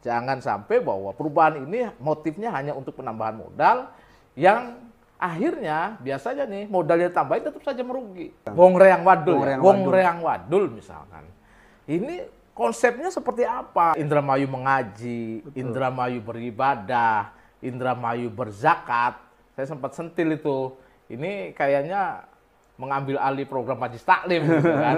Jangan sampai bahwa perubahan ini motifnya hanya untuk penambahan modal yang akhirnya biasanya nih modalnya tambahin tetap saja merugi. Wong reang wadul, wong reang wadul misalkan. Ini konsepnya seperti apa? Indramayu mengaji, betul. Indramayu beribadah, Indramayu berzakat. Saya sempat sentil itu. Ini kayaknya mengambil alih program Majlis Taklim gitu kan.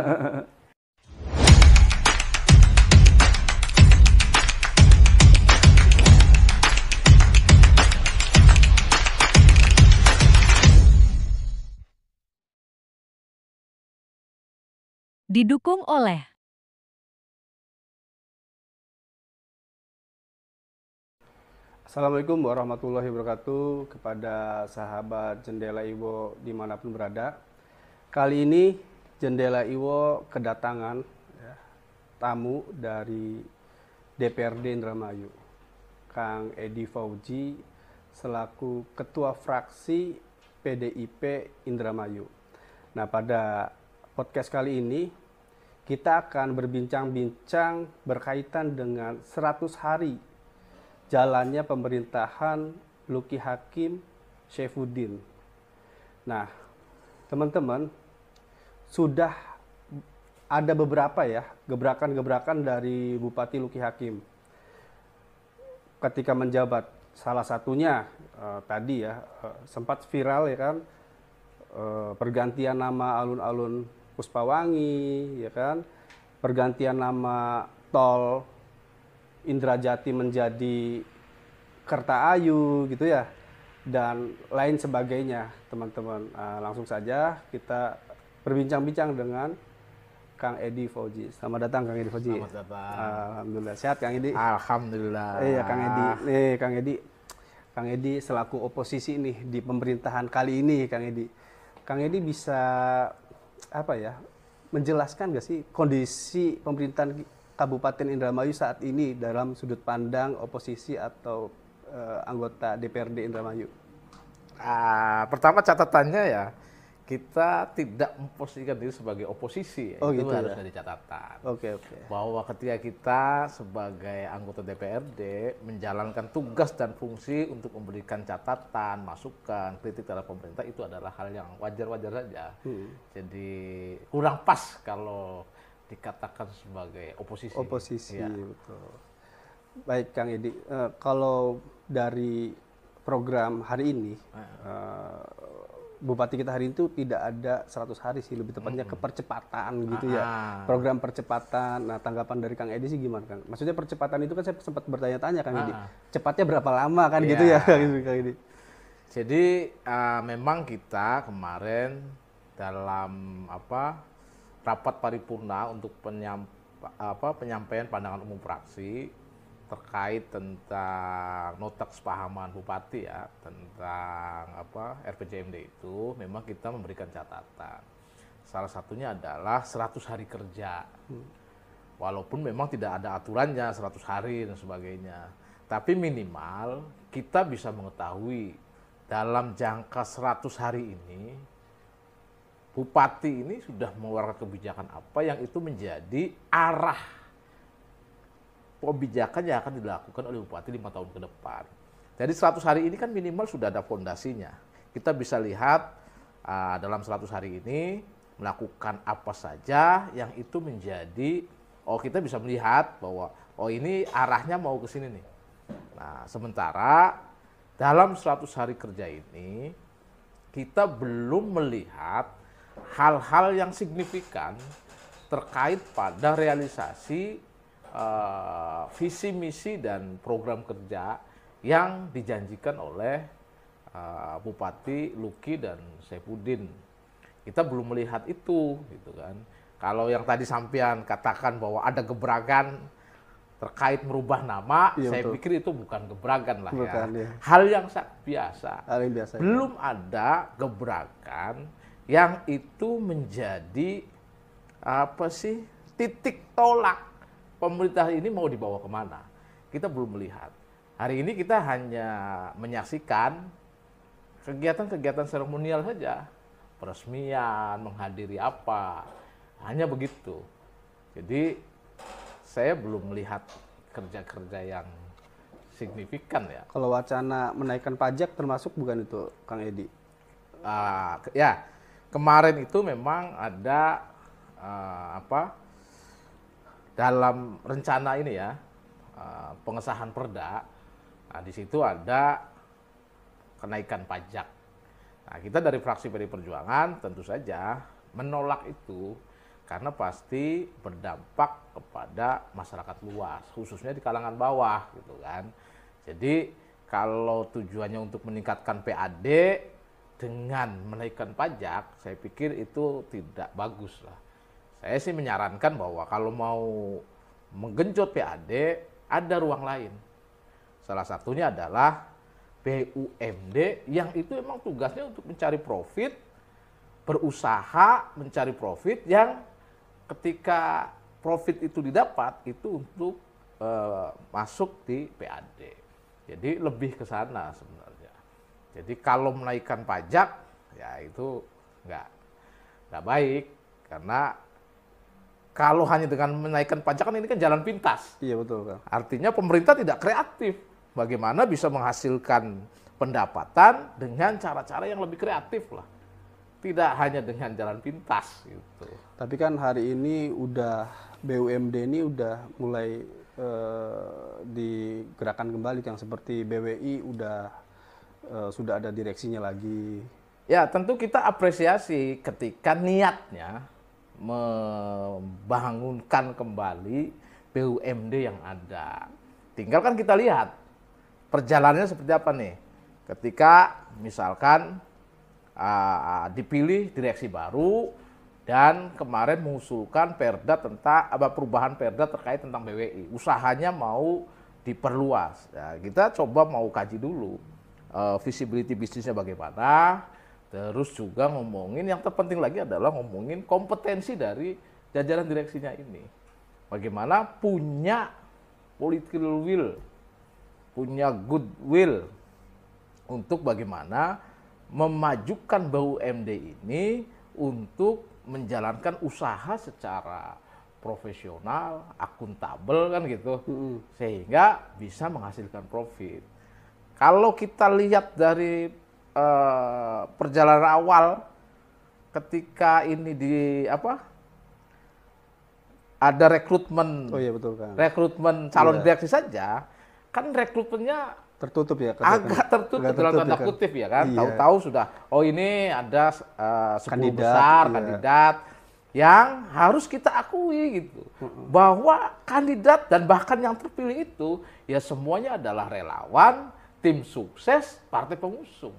Didukung oleh Assalamualaikum warahmatullahi wabarakatuh kepada sahabat Jendela Iwo dimanapun berada. Kali ini Jendela Iwo kedatangan tamu dari DPRD Indramayu, Kang Edi Fauji selaku Ketua Fraksi PDIP Indramayu. Nah, pada podcast kali ini kita akan berbincang-bincang berkaitan dengan 100 hari jalannya pemerintahan Luki Hakim Saifuddin. Nah, teman-teman, sudah ada beberapa ya gebrakan-gebrakan dari Bupati Luki Hakim ketika menjabat. Salah satunya tadi ya sempat viral ya kan, pergantian nama alun-alun Puspawangi ya kan, pergantian nama tol Indrajati menjadi Kertaayu gitu ya, dan lain sebagainya teman-teman. Langsung saja kita berbincang-bincang dengan Kang Edi Fauji. Selamat datang Kang Edi Fauji. Selamat datang. Alhamdulillah sehat Kang Edi. Alhamdulillah. Iya Kang Edi. Nih Kang Edi selaku oposisi nih di pemerintahan kali ini Kang Edi. Kang Edi bisa apa ya menjelaskan gak sih kondisi pemerintahan Kabupaten Indramayu saat ini dalam sudut pandang oposisi atau anggota DPRD Indramayu? Pertama catatannya ya, kita tidak memposisikan diri sebagai oposisi. Oh, itu gitu harus ya? jadi catatan. Oke. Bahwa ketika kita sebagai anggota DPRD menjalankan tugas dan fungsi untuk memberikan catatan, masukan, kritik terhadap pemerintah, itu adalah hal yang wajar-wajar saja. Jadi kurang pas kalau dikatakan sebagai oposisi. Oposisi, ya. Betul. Baik Kang Edi, kalau dari program hari ini, Bupati kita hari itu tidak ada 100 hari sih, lebih tepatnya kepercepatan gitu ya. Program percepatan. Nah, tanggapan dari Kang Edi sih gimana Kang? Maksudnya percepatan itu kan saya sempat bertanya-tanya Kang Edi. Cepatnya berapa lama kan gitu ya Kang Edi? Jadi memang kita kemarin dalam rapat paripurna untuk penyampaian pandangan umum fraksi terkait tentang nota kesepahaman Bupati ya tentang RPJMD itu, memang kita memberikan catatan. Salah satunya adalah 100 hari kerja. Walaupun memang tidak ada aturannya 100 hari dan sebagainya. Tapi minimal kita bisa mengetahui dalam jangka 100 hari ini Bupati ini sudah mengeluarkan kebijakan apa yang itu menjadi arah kebijakan yang akan dilakukan oleh Bupati 5 tahun ke depan. Jadi 100 hari ini kan minimal sudah ada fondasinya. Kita bisa lihat dalam 100 hari ini melakukan apa saja yang itu menjadi, kita bisa melihat bahwa ini arahnya mau ke sini nih. Nah, sementara dalam 100 hari kerja ini kita belum melihat hal-hal yang signifikan terkait pada realisasi visi misi dan program kerja yang dijanjikan oleh Bupati Luki dan Saifuddin. Kita belum melihat itu gitu kan. Kalau yang tadi sampean katakan bahwa ada gebrakan terkait merubah nama, saya pikir itu bukan gebrakan lah ya. Hal yang biasa. Belum ada gebrakan yang itu menjadi titik tolak pemerintah ini mau dibawa kemana. Kita belum melihat. Hari ini kita hanya menyaksikan kegiatan-kegiatan seremonial saja. Peresmian, menghadiri apa, hanya begitu. Jadi saya belum melihat kerja-kerja yang signifikan ya. Kalau wacana menaikkan pajak termasuk bukan itu, Kang Edi? Ya, kemarin itu memang ada dalam rencana ini ya, pengesahan perda. Nah, di situ ada kenaikan pajak. Nah, kita dari fraksi PD Perjuangan tentu saja menolak itu karena pasti berdampak kepada masyarakat luas, khususnya di kalangan bawah gitu kan. Jadi kalau tujuannya untuk meningkatkan PAD dengan menaikkan pajak, saya pikir itu tidak bagus lah. Saya sih menyarankan bahwa kalau mau menggenjot PAD, ada ruang lain. Salah satunya adalah BUMD yang itu memang tugasnya untuk mencari profit, berusaha mencari profit yang ketika profit itu didapat itu untuk masuk di PAD. Jadi lebih ke sana sebenarnya. Jadi kalau menaikkan pajak ya itu nggak baik karena kalau hanya dengan menaikkan pajak kan ini kan jalan pintas. Iya betul, Kang. Artinya pemerintah tidak kreatif. Bagaimana bisa menghasilkan pendapatan dengan cara-cara yang lebih kreatif lah. Tidak hanya dengan jalan pintas gitu. Tapi kan hari ini udah BUMD ini udah mulai digerakkan kembali, yang seperti BWI sudah ada direksinya lagi. Ya tentu kita apresiasi ketika niatnya membangunkan kembali BUMD yang ada. Tinggal kan kita lihat perjalanannya seperti apa nih. Ketika misalkan dipilih direksi baru dan kemarin mengusulkan perda tentang perubahan perda terkait tentang BWI. Usahanya mau diperluas. Ya, kita coba mau kaji dulu visibility bisnisnya bagaimana. Terus juga ngomongin yang terpenting lagi adalah ngomongin kompetensi dari jajaran direksinya ini. Bagaimana punya political will, punya goodwill untuk bagaimana memajukan BUMD ini untuk menjalankan usaha secara profesional, akuntabel kan gitu, sehingga bisa menghasilkan profit. Kalau kita lihat dari perjalanan awal ketika ini ada rekrutmen, Oh iya betul, Kang. rekrutmen calon direksi saja, kan rekrutmennya Tertutup ya, agak tertutup dalam tanda kutip ya kan. Iya. Tahu-tahu sudah, oh ini ada 10 Kandidat, besar iya. kandidat yang harus kita akui gitu. Bahwa kandidat dan bahkan yang terpilih itu ya semuanya adalah relawan, tim sukses, partai pengusung.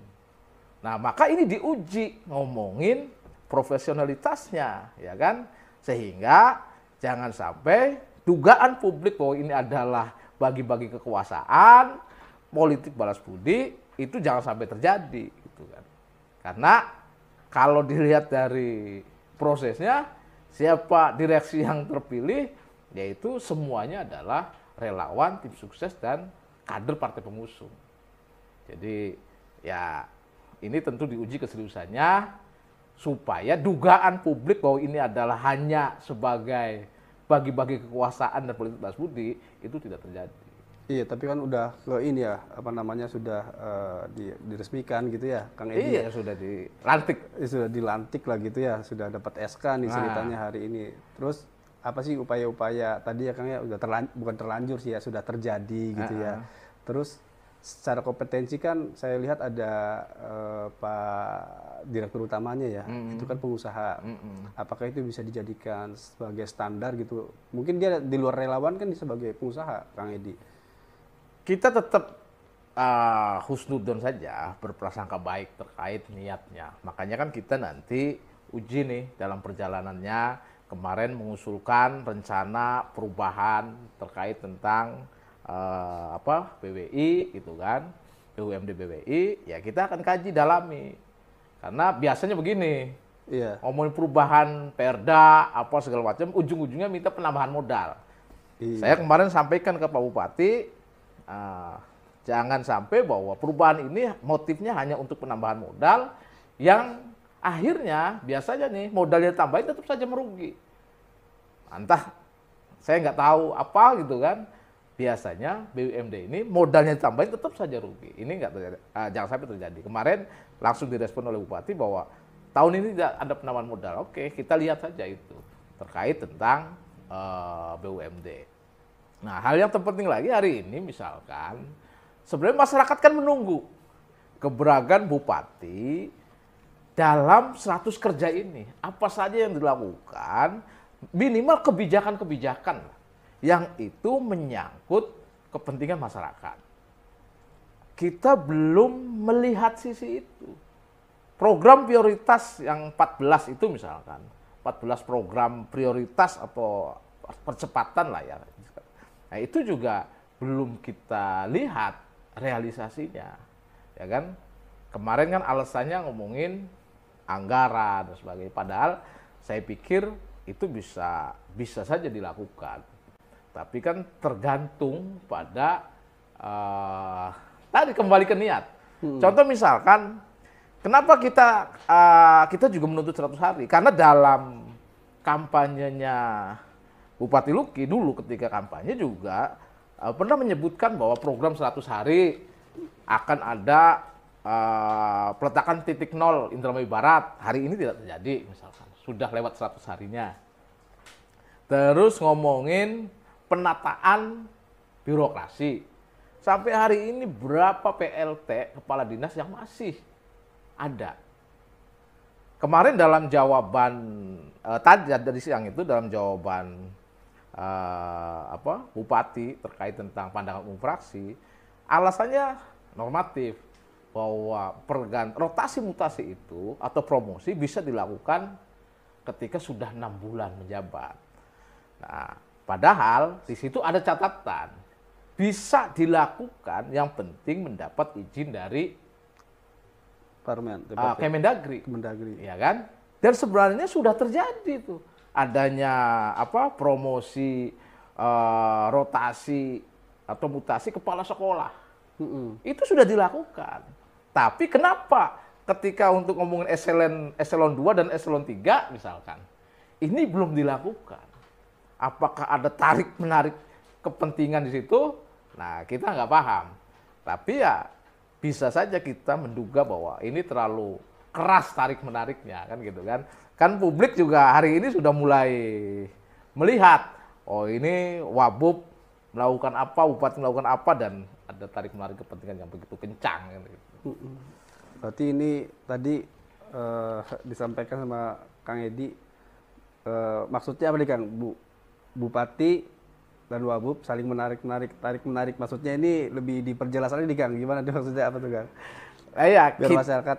Nah maka ini diuji ngomongin profesionalitasnya ya kan. Sehingga jangan sampai dugaan publik bahwa ini adalah bagi-bagi kekuasaan, politik balas budi, itu jangan sampai terjadi gitu kan. Karena kalau dilihat dari prosesnya, siapa direksi yang terpilih, yaitu semuanya adalah relawan, tim sukses, dan kader partai pengusung. Jadi ya ini tentu diuji keseriusannya supaya dugaan publik bahwa ini adalah hanya sebagai bagi-bagi kekuasaan dan politik balas budi itu tidak terjadi. Iya, tapi kan udah ini ya, sudah diresmikan gitu ya, Kang Edi. Iya, sudah dilantik. Sudah dilantik lah gitu ya, sudah dapat SK nih ceritanya hari ini. Terus apa sih upaya-upaya tadi ya Kang ya, bukan terlanjur sih ya, sudah terjadi gitu ya. Terus secara kompetensi kan saya lihat ada Pak Direktur utamanya ya, itu kan pengusaha. Apakah itu bisa dijadikan sebagai standar gitu? Mungkin dia di luar relawan kan sebagai pengusaha, Kang Edi. Kita tetap husnudon saja, berprasangka baik terkait niatnya. Makanya kan kita nanti uji nih dalam perjalanannya. Kemarin mengusulkan rencana perubahan terkait tentang BWI gitu kan, BUMD BWI, ya kita akan kaji dalami. Karena biasanya begini, ngomongin perubahan perda apa segala macam, ujung-ujungnya minta penambahan modal. Saya kemarin sampaikan ke Pak Bupati, jangan sampai bahwa perubahan ini motifnya hanya untuk penambahan modal yang akhirnya biasanya nih modalnya tambahin tetap saja merugi. Entah saya nggak tahu apa gitu kan. biasanya BUMD ini modalnya ditambahin tetap saja rugi. Ini nggak terjadi, jangan sampai terjadi. Kemarin langsung direspon oleh Bupati bahwa tahun ini tidak ada penambahan modal. Oke, kita lihat saja itu terkait tentang BUMD. Nah, hal yang terpenting lagi hari ini misalkan, sebenarnya masyarakat kan menunggu keberagaman Bupati dalam 100 kerja ini. Apa saja yang dilakukan, minimal kebijakan-kebijakan yang itu menyangkut kepentingan masyarakat. Kita belum melihat sisi itu. Program prioritas yang 14 itu misalkan, 14 program prioritas atau percepatan lah ya. Nah, itu juga belum kita lihat realisasinya, ya kan? Kemarin kan alasannya ngomongin anggaran dan sebagainya. Padahal saya pikir itu bisa saja dilakukan. Tapi kan tergantung pada tadi kembali ke niat. Contoh misalkan, kenapa kita juga menuntut 100 hari? Karena dalam kampanyenya Bupati Luki dulu ketika kampanye juga pernah menyebutkan bahwa program 100 hari akan ada peletakan titik nol Indramayu Barat. Hari ini tidak terjadi misalkan. Sudah lewat 100 harinya. Terus ngomongin penataan birokrasi. Sampai hari ini berapa PLT, kepala dinas yang masih ada. Kemarin dalam jawaban, tadi dari siang itu dalam jawaban Bupati terkait tentang pandangan umum fraksi, alasannya normatif bahwa rotasi mutasi itu atau promosi bisa dilakukan ketika sudah 6 bulan menjabat. Nah, padahal di situ ada catatan bisa dilakukan, yang penting mendapat izin dari Kemendagri, ya kan? Dan sebenarnya sudah terjadi tuh. Adanya promosi, rotasi atau mutasi kepala sekolah. Itu sudah dilakukan. Tapi kenapa ketika untuk ngomongin eselon 2 dan eselon 3 misalkan, ini belum dilakukan? Apakah ada tarik-menarik kepentingan di situ? Nah, kita nggak paham. Tapi ya bisa saja kita menduga bahwa ini terlalu keras tarik-menariknya, kan gitu kan. Kan publik juga hari ini sudah mulai melihat, oh ini Wabub melakukan apa, Bupati melakukan apa, dan ada tarik-menarik kepentingan yang begitu kencang. Kan, gitu. Berarti ini tadi disampaikan sama Kang Edi, maksudnya apa nih Kang? Bupati dan Wabub saling tarik-menarik. Maksudnya ini lebih diperjelas lagi nih Kang, gimana maksudnya apa tuh Kang? Ya, biar masyarakat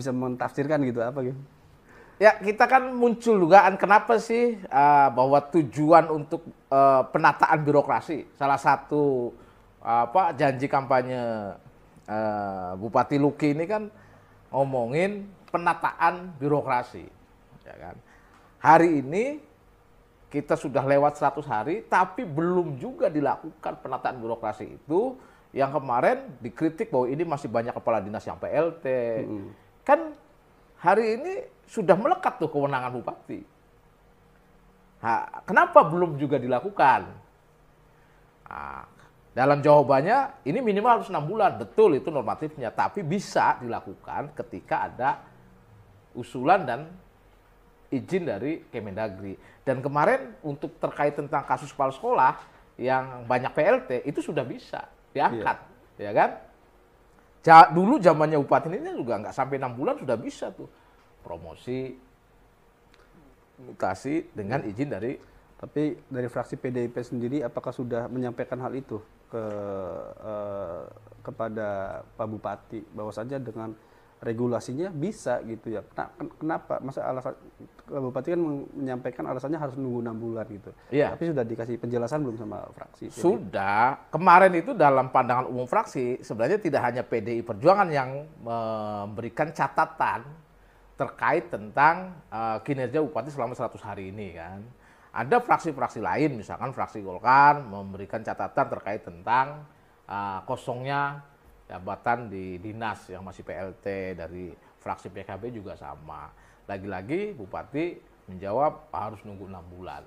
bisa mentafsirkan gitu, apa gitu? Ya, kita kan muncul dugaan kenapa sih bahwa tujuan untuk penataan birokrasi, salah satu janji kampanye Bupati Luki ini kan ngomongin penataan birokrasi, ya kan? Hari ini kita sudah lewat 100 hari, tapi belum juga dilakukan penataan birokrasi itu. Yang kemarin dikritik bahwa ini masih banyak kepala dinas yang PLT. Kan hari ini sudah melekat tuh kewenangan Bupati. Nah, kenapa belum juga dilakukan? Nah, dalam jawabannya, ini minimal harus 6 bulan. Betul, itu normatifnya. Tapi bisa dilakukan ketika ada usulan dan izin dari Kemendagri. Dan kemarin untuk terkait tentang kasus kepala sekolah yang banyak PLT, itu sudah bisa diangkat, ya kan? Dulu zamannya Bupati ini juga nggak sampai 6 bulan sudah bisa tuh promosi, mutasi dengan izin dari. Tapi dari fraksi PDIP sendiri, apakah sudah menyampaikan hal itu kepada Pak Bupati, bahwasanya dengan regulasinya bisa gitu ya? Kenapa? Masa alasan Bupati kan menyampaikan alasannya harus nunggu 6 bulan gitu. Iya. Tapi sudah dikasih penjelasan belum sama fraksi? Sudah. Kemarin itu dalam pandangan umum fraksi sebenarnya tidak hanya PDI Perjuangan yang memberikan catatan terkait tentang kinerja Bupati selama 100 hari ini kan. Ada fraksi-fraksi lain, misalkan fraksi Golkar memberikan catatan terkait tentang kosongnya jabatan di dinas yang masih PLT. Dari fraksi PKB juga sama. Lagi-lagi Bupati menjawab harus nunggu 6 bulan.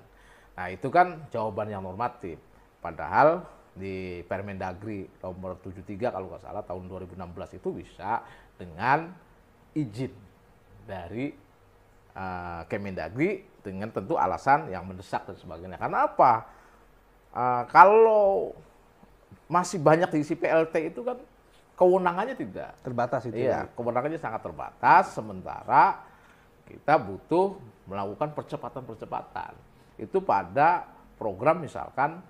Nah, itu kan jawaban yang normatif. Padahal di Permendagri nomor 73 kalau nggak salah tahun 2016 itu bisa dengan izin dari Kemendagri dengan tentu alasan yang mendesak dan sebagainya. Karena apa? Kalau masih banyak diisi PLT itu kan kewenangannya tidak Terbatas itu. iya, kewenangannya sangat terbatas, sementara kita butuh melakukan percepatan-percepatan. Itu pada program misalkan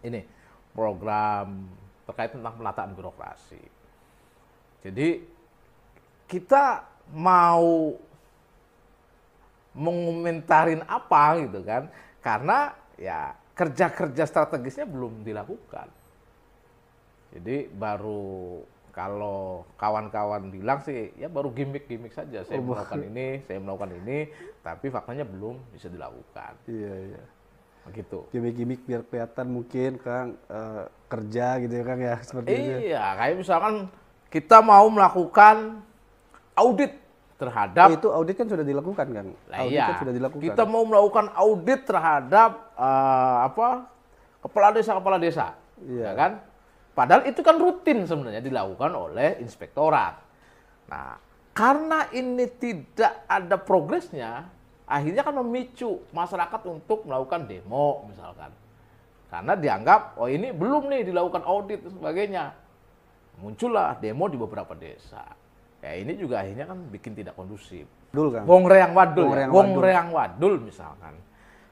ini program terkait tentang penataan birokrasi. Jadi kita mau mengomentarin apa gitu kan, karena ya kerja-kerja strategisnya belum dilakukan. Jadi baru kalau kawan-kawan bilang sih ya baru gimmick-gimmick saja, saya melakukan ini, saya melakukan ini, tapi faktanya belum bisa dilakukan. Iya, iya. Begitu. Gimmick-gimmick biar kelihatan mungkin Kang kerja gitu ya Kang ya, seperti itu. Iya, kayak misalkan kita mau melakukan audit terhadap Itu audit kan sudah dilakukan Kang. Lah Audit iya, kan sudah dilakukan. kita mau melakukan audit terhadap kepala desa, Iya. ya kan? Padahal itu kan rutin sebenarnya dilakukan oleh inspektorat. Nah, karena ini tidak ada progresnya, akhirnya kan memicu masyarakat untuk melakukan demo misalkan. Karena dianggap, oh ini belum nih dilakukan audit dan sebagainya. Muncullah demo di beberapa desa. Ya ini juga akhirnya kan bikin tidak kondusif. Dul Kang. Wong Reang Wadul, Wong ya? Reang Wong Wadul. Reang Wadul misalkan.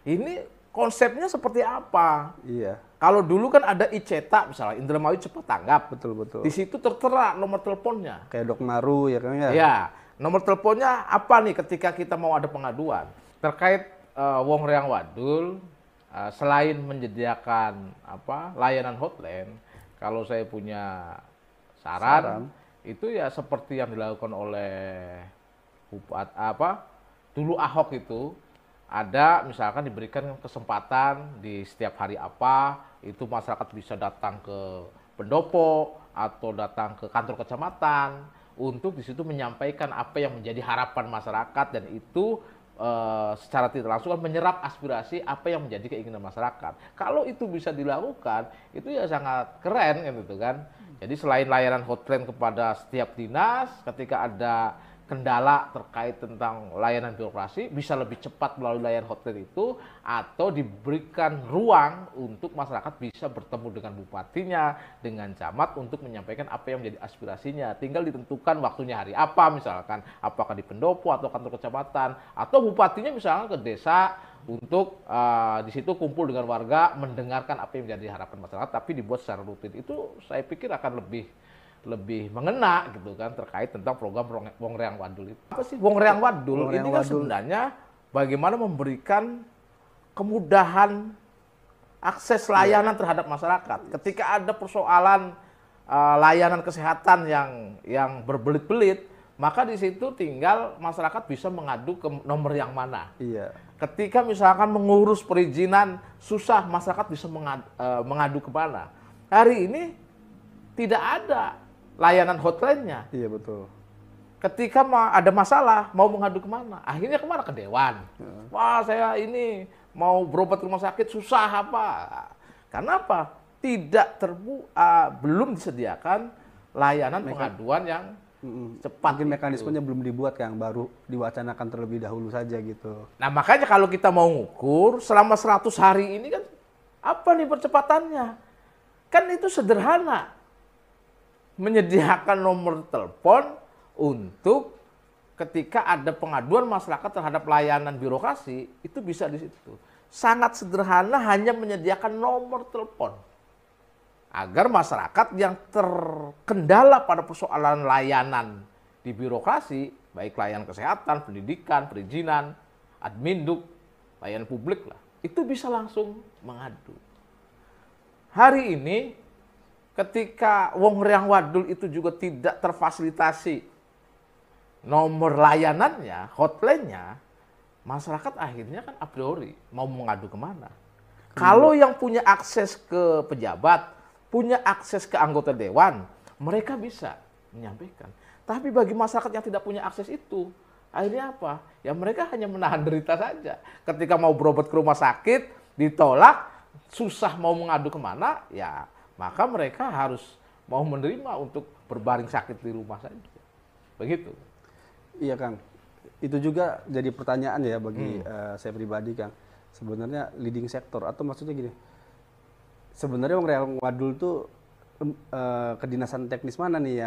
Ini konsepnya seperti apa? Iya, Kalau dulu kan ada ICETA misalnya, Indramayu Cepat Tanggap. betul. Di situ tertera nomor teleponnya. Kayak Dok Maru ya Kang ya. Ya, nomor teleponnya apa nih ketika kita mau ada pengaduan terkait Wong Reang Wadul, selain menyediakan layanan hotline, kalau saya punya saran itu ya seperti yang dilakukan oleh dulu Ahok itu, ada misalkan diberikan kesempatan di setiap hari itu masyarakat bisa datang ke pendopo atau datang ke kantor kecamatan untuk di situ menyampaikan apa yang menjadi harapan masyarakat, dan itu secara tidak langsung menyerap aspirasi apa yang menjadi keinginan masyarakat. Kalau itu bisa dilakukan, itu ya sangat keren gitu kan. Jadi selain layanan hotline kepada setiap dinas, ketika ada kendala terkait tentang layanan birokrasi bisa lebih cepat melalui layanan hotline itu, atau diberikan ruang untuk masyarakat bisa bertemu dengan bupatinya, dengan camat untuk menyampaikan apa yang menjadi aspirasinya. Tinggal ditentukan waktunya hari apa misalkan, apakah di pendopo atau kantor kecamatan, atau bupatinya misalkan ke desa untuk di situ kumpul dengan warga mendengarkan apa yang menjadi harapan masyarakat, tapi dibuat secara rutin. Itu saya pikir akan lebih mengena gitu kan terkait tentang program Wong Reang Wadul itu. Apa sih Wong Reang Wadul? Ini kan sebenarnya bagaimana memberikan kemudahan akses layanan terhadap masyarakat. Ketika ada persoalan layanan kesehatan yang berbelit-belit, maka di situ tinggal masyarakat bisa mengadu ke nomor yang mana. Iya. Ketika misalkan mengurus perizinan susah, masyarakat bisa mengadu ke mana. Hari ini tidak ada layanan hotline-nya. Iya betul. Ketika ada masalah, mau mengadu kemana? Akhirnya kemana? Ke Dewan. Wah, saya ini mau berobat ke rumah sakit, susah apa? Karena apa? Belum disediakan layanan pengaduan yang cepat. Mungkin mekanismenya belum dibuat Kang, baru diwacanakan terlebih dahulu saja gitu. Nah, makanya kalau kita mau ngukur selama 100 hari ini kan, apa nih percepatannya? Kan itu sederhana. Menyediakan nomor telepon untuk ketika ada pengaduan masyarakat terhadap layanan birokrasi, itu bisa di situ. Sangat sederhana, hanya menyediakan nomor telepon. Agar masyarakat yang terkendala pada persoalan layanan di birokrasi, baik layanan kesehatan, pendidikan, perizinan, adminduk, layanan publik lah, itu bisa langsung mengadu. Hari ini ketika Wong Reang Wadul itu juga tidak terfasilitasi nomor layanannya, hotline-nya, masyarakat akhirnya kan a priori mau mengadu kemana. Kalau yang punya akses ke pejabat, punya akses ke anggota dewan, mereka bisa menyampaikan. Tapi bagi masyarakat yang tidak punya akses itu, akhirnya apa? Ya mereka hanya menahan derita saja. Ketika mau berobat ke rumah sakit, ditolak, susah mau mengadu kemana, ya maka mereka harus mau menerima untuk berbaring sakit di rumah saja. Begitu. Iya Kang, itu juga jadi pertanyaan ya bagi saya pribadi Kang. Sebenarnya leading sektor atau maksudnya gini, sebenarnya Wong Real Wadul tuh kedinasan teknis mana nih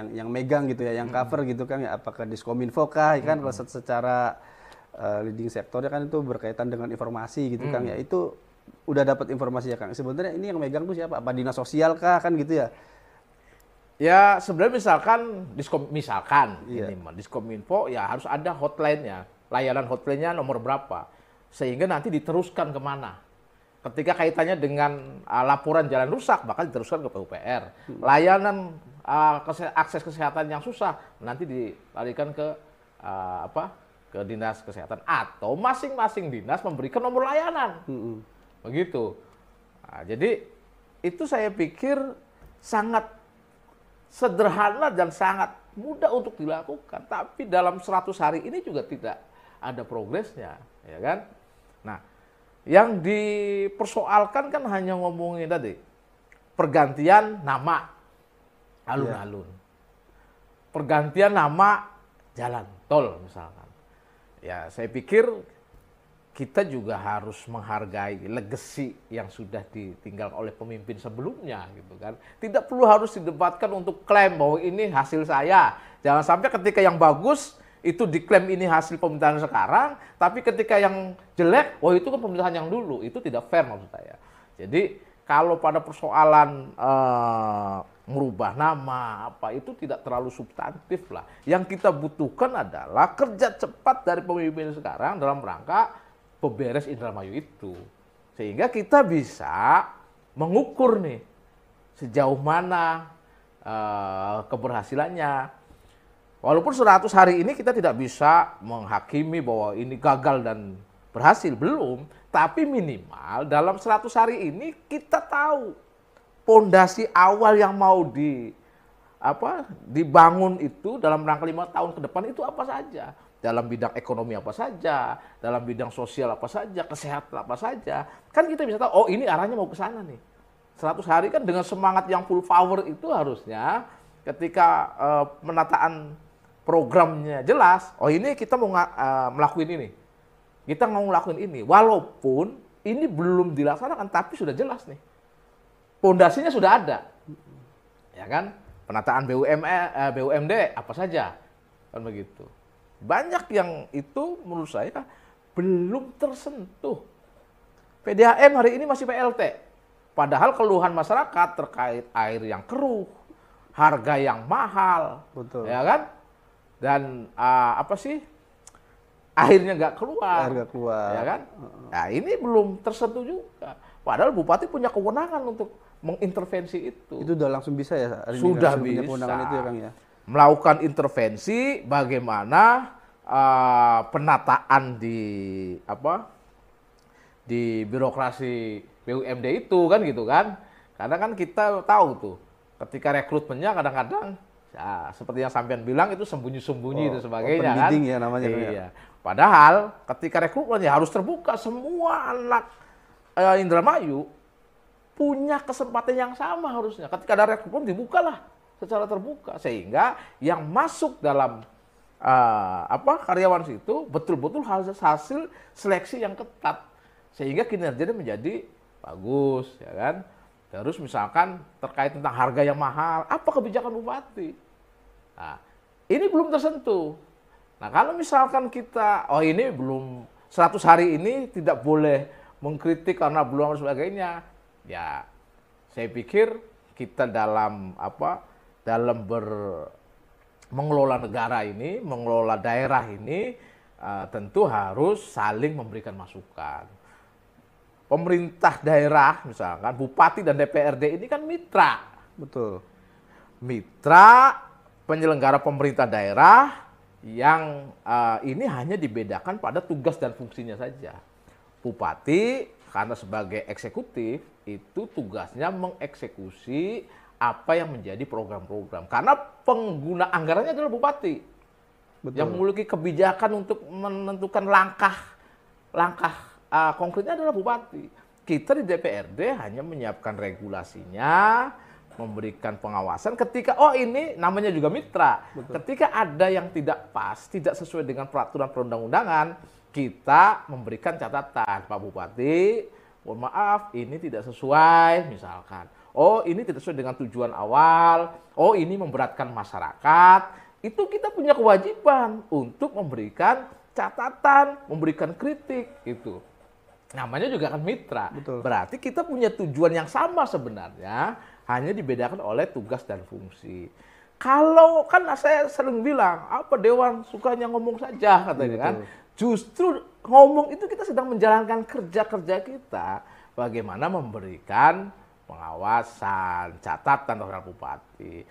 yang megang gitu ya, yang cover gitu Kang ya, apakah Diskominfo kah, ya kan kalau secara leading sektornya kan itu berkaitan dengan informasi gitu Kang ya, itu udah dapat informasi ya Kang. Sebenarnya ini yang megang tuh siapa? Apa dinas sosial kah kan gitu ya? Ya sebenarnya misalkan Iya. ini mah Diskominfo ya harus ada hotline-nya, layanan hotline-nya nomor berapa, sehingga nanti diteruskan kemana. Ketika kaitannya dengan laporan jalan rusak, maka diteruskan ke PUPR. Layanan akses kesehatan yang susah, nanti dilarikan ke ke dinas kesehatan, atau masing-masing dinas memberikan nomor layanan. Begitu. Nah, jadi itu saya pikir sangat sederhana dan sangat mudah untuk dilakukan. Tapi dalam 100 hari ini juga tidak ada progresnya, ya kan? Nah, yang dipersoalkan kan hanya ngomongin tadi pergantian nama alun-alun, pergantian nama jalan tol misalkan. Ya, saya pikir kita juga harus menghargai legacy yang sudah ditinggalkan oleh pemimpin sebelumnya gitu kan. Tidak perlu harus didebatkan untuk klaim bahwa ini hasil saya. Jangan sampai ketika yang bagus itu diklaim ini hasil pemerintahan sekarang, tapi ketika yang jelek, wah itu kan pemerintahan yang dulu. Itu tidak fair maksud saya. Jadi kalau pada persoalan merubah nama apa itu tidak terlalu substantif lah. Yang kita butuhkan adalah kerja cepat dari pemimpin sekarang dalam rangka beberes Indramayu itu. Sehingga kita bisa mengukur nih sejauh mana keberhasilannya. Walaupun 100 hari ini kita tidak bisa menghakimi bahwa ini gagal dan berhasil, belum. Tapi minimal dalam 100 hari ini kita tahu pondasi awal yang mau dibangun itu dalam rangka 5 tahun ke depan itu apa saja. Dalam bidang ekonomi apa saja, dalam bidang sosial apa saja, kesehatan apa saja. Kan kita bisa tahu, oh ini arahnya mau ke sana nih. 100 hari kan dengan semangat yang full power itu harusnya ketika penataan programnya jelas, oh ini kita mau melakukan ini. Kita mau melakukan ini. Walaupun ini belum dilaksanakan, tapi sudah jelas nih. Pondasinya sudah ada. Ya kan? Penataan BUMD apa saja. Kan begitu. Banyak yang itu menurut saya belum tersentuh. PDAM hari ini masih PLT. Padahal keluhan masyarakat terkait air yang keruh, harga yang mahal. Betul. Ya kan? Dan akhirnya nggak keluar. Harga keluar. Ya kan? Nah ini belum tersentuh juga. Padahal Bupati punya kewenangan untuk mengintervensi itu. Itu udah langsung bisa ya? Sudah punya bisa. kewenangan itu ya Kang ya? Melakukan intervensi bagaimana penataan di birokrasi BUMD itu kan gitu kan. Karena kan kita tahu tuh ketika rekrutmennya kadang-kadang ya, seperti yang sampean bilang itu sembunyi-sembunyi dan sebagainya kan. Bidding ya namanya. Iya. Padahal ketika rekrutmen ya harus terbuka, semua anak Indramayu punya kesempatan yang sama harusnya. Ketika ada rekrutmen dibukalah secara terbuka sehingga yang masuk dalam karyawan situ betul-betul hasil seleksi yang ketat sehingga kinerjanya menjadi bagus ya kan. Terus misalkan terkait tentang harga yang mahal, apa kebijakan Bupati? Nah, ini belum tersentuh. Nah, kalau misalkan kita, ini belum 100 hari ini tidak boleh mengkritik karena belum dan sebagainya. Ya, saya pikir kita dalam mengelola negara ini, mengelola daerah ini, tentu harus saling memberikan masukan. Pemerintah daerah misalkan Bupati dan DPRD ini kan mitra. Betul. Mitra penyelenggara pemerintah daerah yang ini hanya dibedakan pada tugas dan fungsinya saja. Bupati karena sebagai eksekutif itu tugasnya mengeksekusi apa yang menjadi program-program. Karena pengguna anggarannya adalah Bupati. Betul. Yang memiliki kebijakan untuk menentukan langkah konkretnya adalah Bupati. kita di DPRD hanya menyiapkan regulasinya, memberikan pengawasan ketika ini namanya juga mitra. Betul. Ketika ada yang tidak pas, tidak sesuai dengan peraturan perundang-undangan, kita memberikan catatan, Pak Bupati, mohon maaf ini tidak sesuai misalkan. Oh, ini tidak sesuai dengan tujuan awal. Oh, ini memberatkan masyarakat. Itu kita punya kewajiban untuk memberikan catatan, memberikan kritik gitu. Namanya juga kan mitra. Betul. Berarti kita punya tujuan yang sama sebenarnya, hanya dibedakan oleh tugas dan fungsi. Kalau kan saya sering bilang, apa Dewan sukanya ngomong saja katanya kan. Justru ngomong itu kita sedang menjalankan kerja-kerja kita. Bagaimana memberikan pengawasan, catatan terhadap bupati.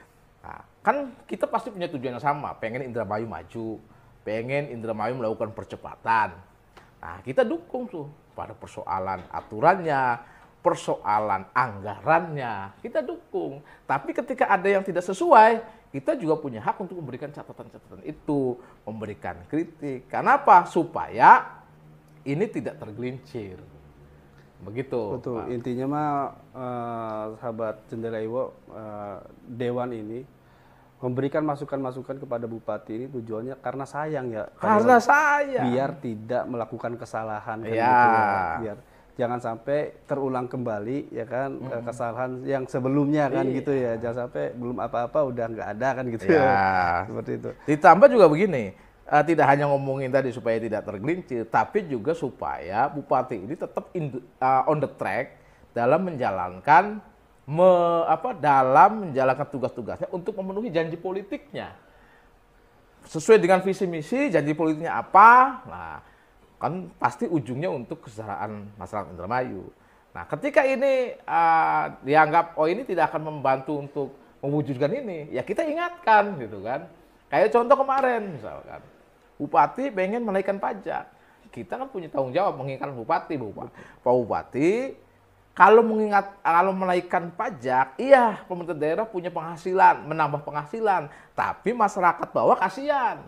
Nah, kan kita pasti punya tujuan yang sama, pengen Indramayu maju, pengen Indramayu melakukan percepatan. Nah, kita dukung tuh pada persoalan aturannya, persoalan anggarannya, kita dukung. Tapi ketika ada yang tidak sesuai, kita juga punya hak untuk memberikan catatan-catatan itu, memberikan kritik. Kenapa? Supaya ini tidak tergelincir. Begitu. Betul. Pak. Intinya mah sahabat Jendela Iwo, Dewan ini memberikan masukan-masukan kepada bupati ini tujuannya karena sayang ya. Karena saya. Biar tidak melakukan kesalahan kan Ya. gitu ya. Biar jangan sampai terulang kembali ya kan kesalahan yang sebelumnya kan gitu ya. Jangan sampai belum apa-apa udah nggak ada kan gitu ya. Seperti itu. Ditambah juga begini, tidak hanya ngomongin tadi supaya tidak tergelincir, tapi juga supaya bupati ini tetap on the track dalam menjalankan dalam menjalankan tugas-tugasnya untuk memenuhi janji politiknya. Sesuai dengan visi misi, janji politiknya apa? Nah, kan pasti ujungnya untuk kesejahteraan masyarakat Indramayu. Nah, ketika ini dianggap ini tidak akan membantu untuk mewujudkan ini, ya kita ingatkan gitu kan. Kayak contoh kemarin misalkan, bupati pengen menaikkan pajak. Kita kan punya tanggung jawab mengingatkan bupati, Pak Bupati, kalau menaikkan pajak, iya pemerintah daerah punya penghasilan, menambah penghasilan, tapi masyarakat bawah kasihan,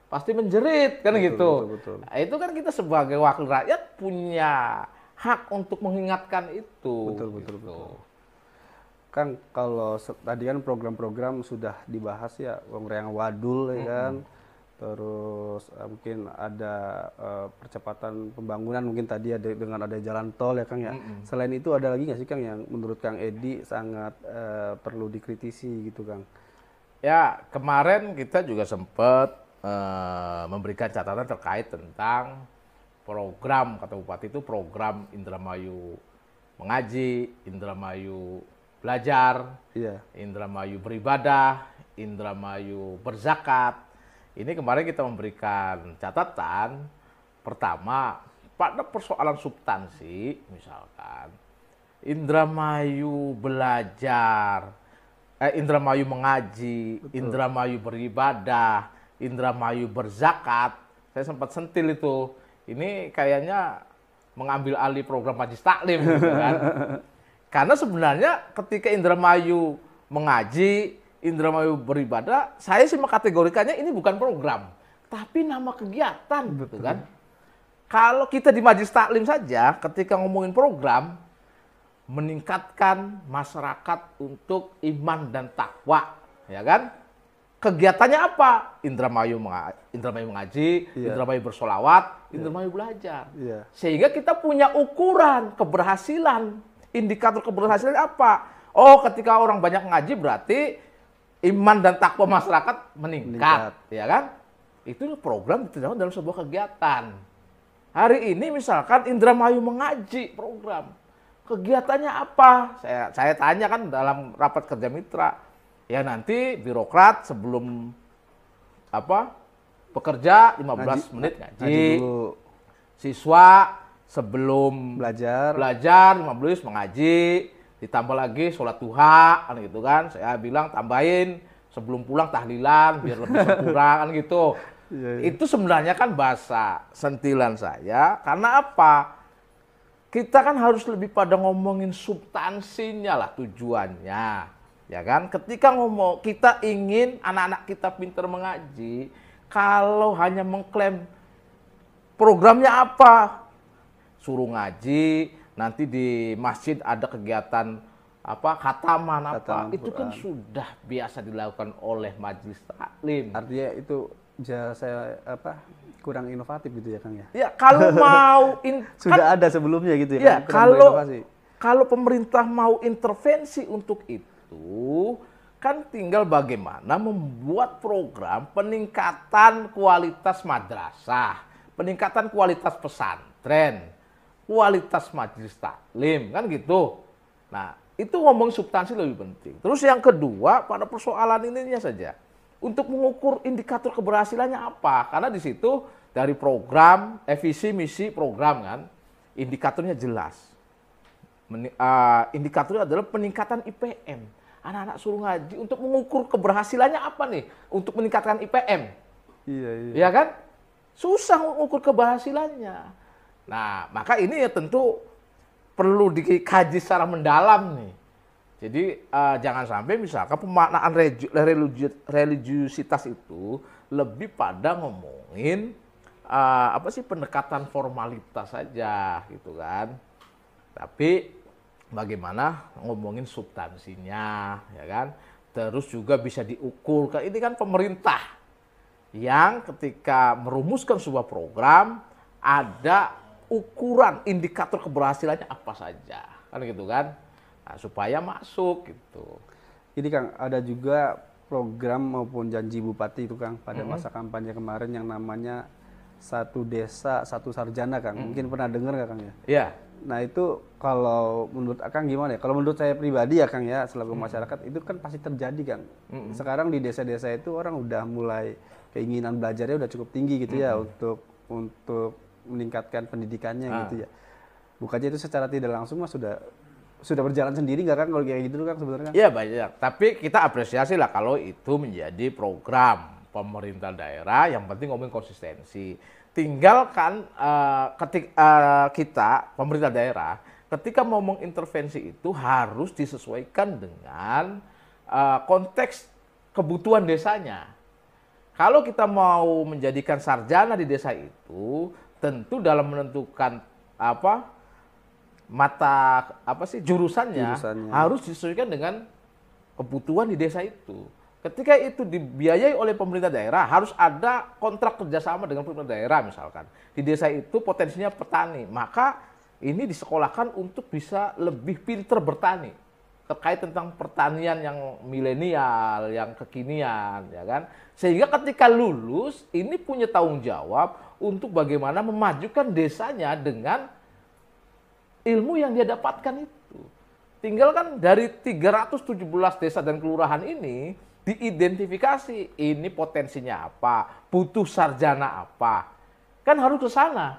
pasti menjerit kan gitu. Betul. Nah, itu kan kita sebagai wakil rakyat punya hak untuk mengingatkan itu. Betul. Kan kalau tadi kan program-program sudah dibahas ya, Wong Wadul ya kan. Terus mungkin ada percepatan pembangunan, mungkin tadi ada dengan ada jalan tol ya Kang ya. Selain itu ada lagi nggak sih Kang yang menurut Kang Edi sangat perlu dikritisi gitu Kang? Ya, kemarin kita juga sempat memberikan catatan terkait tentang program, kata Bupati itu program Indramayu mengaji, Indramayu belajar, Indramayu beribadah, Indramayu berzakat. Ini kemarin kita memberikan catatan, pertama, pada persoalan substansi, misalkan, Indramayu belajar, Indramayu mengaji, Indramayu beribadah, Indramayu berzakat, saya sempat sentil itu, ini kayaknya mengambil alih program Majlis Taklim, gitu kan. Karena sebenarnya ketika Indramayu mengaji, Indramayu beribadah, saya sih mengkategorikannya ini bukan program, tapi nama kegiatan, gitu kan. Kalau kita di Majlis Taklim saja, ketika ngomongin program, meningkatkan masyarakat untuk iman dan takwa, ya kan? Kegiatannya apa? Indramayu mengaji, Indramayu bersolawat, Indramayu belajar. Sehingga kita punya ukuran keberhasilan, indikator keberhasilan apa? Oh, ketika orang banyak ngaji berarti iman dan takwa masyarakat meningkat, ya kan? Itu program ditindak dalam sebuah kegiatan. Hari ini misalkan Indramayu mengaji program, kegiatannya apa? Saya tanya kan dalam rapat kerja mitra, ya nanti birokrat sebelum bekerja 15 menit ngaji, siswa sebelum belajar 15 mengaji. Ditambah lagi sholat duha, kan gitu kan. Saya bilang tambahin sebelum pulang tahlilan biar lebih sempurna kan gitu. Itu sebenarnya kan bahasa sentilan saya. Karena apa? Kita kan harus lebih pada ngomongin substansinya lah tujuannya. Ya kan? Ketika kita ingin anak-anak kita pintar mengaji, kalau hanya mengklaim programnya apa? Suruh ngaji, nanti di masjid ada kegiatan apa khataman apa, Khataman itu kan Quran. sudah biasa dilakukan oleh majelis taklim. Artinya itu saya kurang inovatif gitu ya Kang ya. Ya kalau mau Sudah ada sebelumnya gitu ya, ya Kang? Kurang berinovasi. kalau pemerintah mau intervensi untuk itu, kan tinggal bagaimana membuat program peningkatan kualitas madrasah, peningkatan kualitas pesantren, kualitas majelis taklim, kan gitu. Nah, itu ngomong substansi lebih penting. Terus yang kedua, pada persoalan ininya saja. Untuk mengukur indikator keberhasilannya apa? Karena di situ dari program, visi, misi, program kan, indikatornya jelas. Indikatornya adalah peningkatan IPM. Anak-anak suruh ngaji untuk mengukur keberhasilannya apa nih? Untuk meningkatkan IPM. Iya. Ya kan? Susah mengukur keberhasilannya. Nah, maka ini ya tentu perlu dikaji secara mendalam nih. Jadi jangan sampai misalkan pemaknaan religiusitas itu lebih pada ngomongin pendekatan formalitas saja gitu kan. Tapi bagaimana ngomongin substansinya, ya kan? Terus juga bisa diukur. Ini kan pemerintah yang ketika merumuskan sebuah program ada ukuran indikator keberhasilannya apa saja, kan gitu kan? Nah, supaya masuk gitu. Ini Kang, ada juga program maupun janji Bupati itu Kang pada masa kampanye kemarin yang namanya Satu Desa Satu Sarjana Kang. Mungkin pernah dengar nggak Kang ya? Iya. Nah itu kalau menurut Akang gimana ya? Kalau menurut saya pribadi ya Kang ya, selaku masyarakat itu kan pasti terjadi Kang. Sekarang di desa-desa itu orang udah mulai keinginan belajarnya udah cukup tinggi gitu ya untuk meningkatkan pendidikannya gitu ya. Bukannya itu secara tidak langsung mah sudah berjalan sendiri nggak Kang kalau kayak gitu Kang sebenarnya? Iya banyak. Tapi kita apresiasi lah kalau itu menjadi program pemerintah daerah. Yang penting ngomong konsistensi. Tinggal kan kita pemerintah daerah ketika mau mengintervensi itu harus disesuaikan dengan konteks kebutuhan desanya. Kalau kita mau menjadikan sarjana di desa itu, tentu dalam menentukan jurusannya harus disesuaikan dengan kebutuhan di desa itu. Ketika itu dibiayai oleh pemerintah daerah, harus ada kontrak kerjasama dengan pemerintah daerah misalkan. Di desa itu potensinya petani, maka ini disekolahkan untuk bisa lebih pinter bertani. Terkait tentang pertanian yang milenial, yang kekinian, ya kan? Sehingga ketika lulus, ini punya tanggung jawab untuk bagaimana memajukan desanya dengan ilmu yang dia dapatkan itu. Tinggal kan dari 317 desa dan kelurahan ini, diidentifikasi ini potensinya apa, butuh sarjana apa. Kan harus ke sana.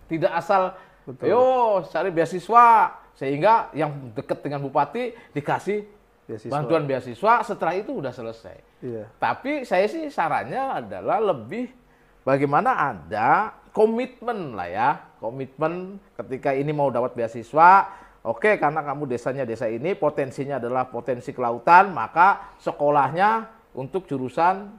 Tidak asal, yo cari beasiswa, sehingga yang dekat dengan bupati dikasih bantuan beasiswa, setelah itu udah selesai. Iya. Tapi saya sih sarannya adalah lebih bagaimana ada komitmen lah ya, komitmen ketika ini mau dapat beasiswa. Oke, karena kamu desanya desa ini, potensinya adalah potensi kelautan, maka sekolahnya untuk jurusan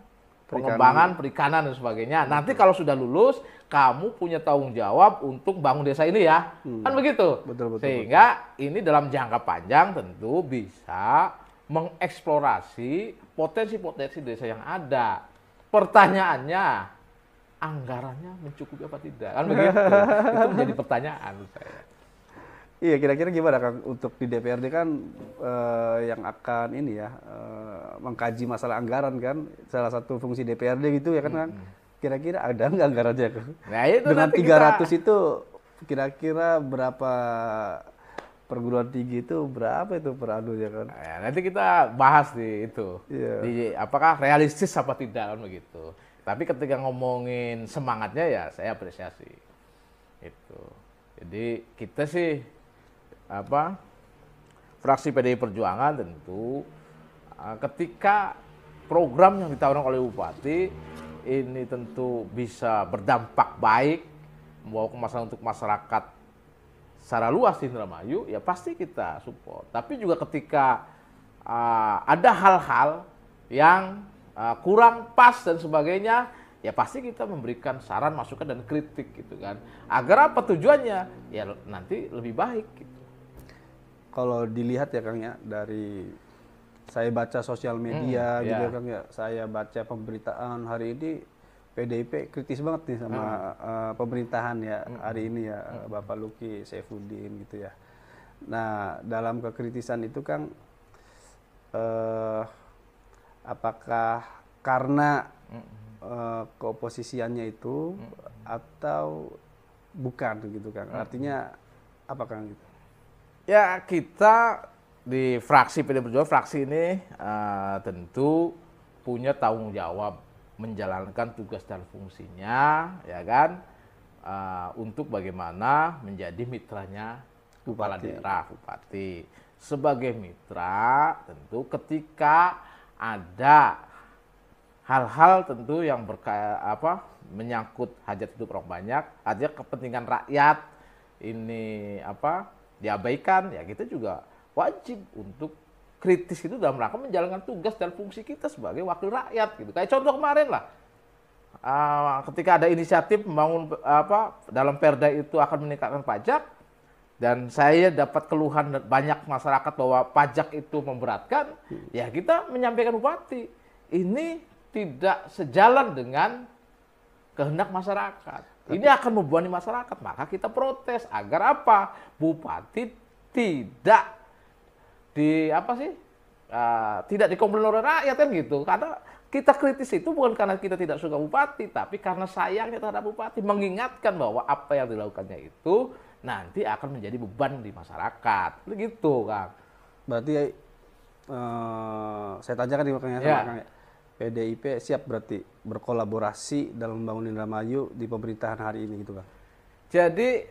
pengembangan perikanan dan sebagainya. Nanti kalau sudah lulus, kamu punya tanggung jawab untuk bangun desa ini ya. Kan begitu? Betul. Sehingga ini dalam jangka panjang tentu bisa mengeksplorasi potensi-potensi desa yang ada. Pertanyaannya, anggarannya mencukupi apa tidak? Kan begitu? Itu menjadi pertanyaan menurut saya. Iya, kira-kira gimana Kang untuk di DPRD kan yang akan ini ya mengkaji masalah anggaran kan, salah satu fungsi DPRD gitu ya kan Kang. Kira-kira ada nggak anggarannya Kang? Nah, itu dengan nanti 300 itu kira-kira berapa perguruan tinggi itu berapa itu per anunya kan? Ya, nanti kita bahas di itu. Iya. Di apakah realistis apa tidak kan begitu. Tapi ketika ngomongin semangatnya ya saya apresiasi. Itu. Jadi kita sih fraksi PDI Perjuangan tentu ketika program yang ditawarkan oleh Bupati ini tentu bisa berdampak baik membawa kemaslahan untuk masyarakat secara luas di Indramayu, ya pasti kita support. Tapi juga ketika ada hal-hal yang kurang pas dan sebagainya, ya pasti kita memberikan saran, masukan dan kritik gitu kan. Agar apa tujuannya? Ya nanti lebih baik gitu. Kalau dilihat ya Kang ya, dari saya baca sosial media gitu ya Kang ya, saya baca pemberitaan hari ini PDIP kritis banget nih sama pemerintahan ya hari ini ya, Bapak Luki Saifuddin gitu ya. Nah, dalam kekritisan itu Kang, apakah karena keoposisiannya itu atau bukan gitu Kang? Artinya apa Kang gitu? Ya kita di fraksi PD Perjuangan, fraksi ini tentu punya tanggung jawab menjalankan tugas dan fungsinya, ya kan, untuk bagaimana menjadi mitranya kepala daerah, bupati. Sebagai mitra, tentu ketika ada hal-hal tentu yang menyangkut hajat hidup orang banyak, ada kepentingan rakyat ini diabaikan, ya kita juga wajib untuk kritis itu dalam rangka menjalankan tugas dan fungsi kita sebagai wakil rakyat gitu. Kayak contoh kemarin lah, ketika ada inisiatif membangun dalam perda itu akan meningkatkan pajak, dan saya dapat keluhan banyak masyarakat bahwa pajak itu memberatkan, ya kita menyampaikan bupati ini tidak sejalan dengan kehendak masyarakat. Ini akan membebani masyarakat, maka kita protes agar apa? Bupati tidak tidak dikomplain oleh rakyat kan gitu. Karena kita kritis itu bukan karena kita tidak suka bupati, tapi karena sayangnya terhadap bupati, mengingatkan bahwa apa yang dilakukannya itu nanti akan menjadi beban di masyarakat. Begitu, Kang. Berarti saya tanyakan nih makanya sama Kang ya. PDIP siap berarti berkolaborasi dalam membangun Indramayu di pemerintahan hari ini gitu Kang. Jadi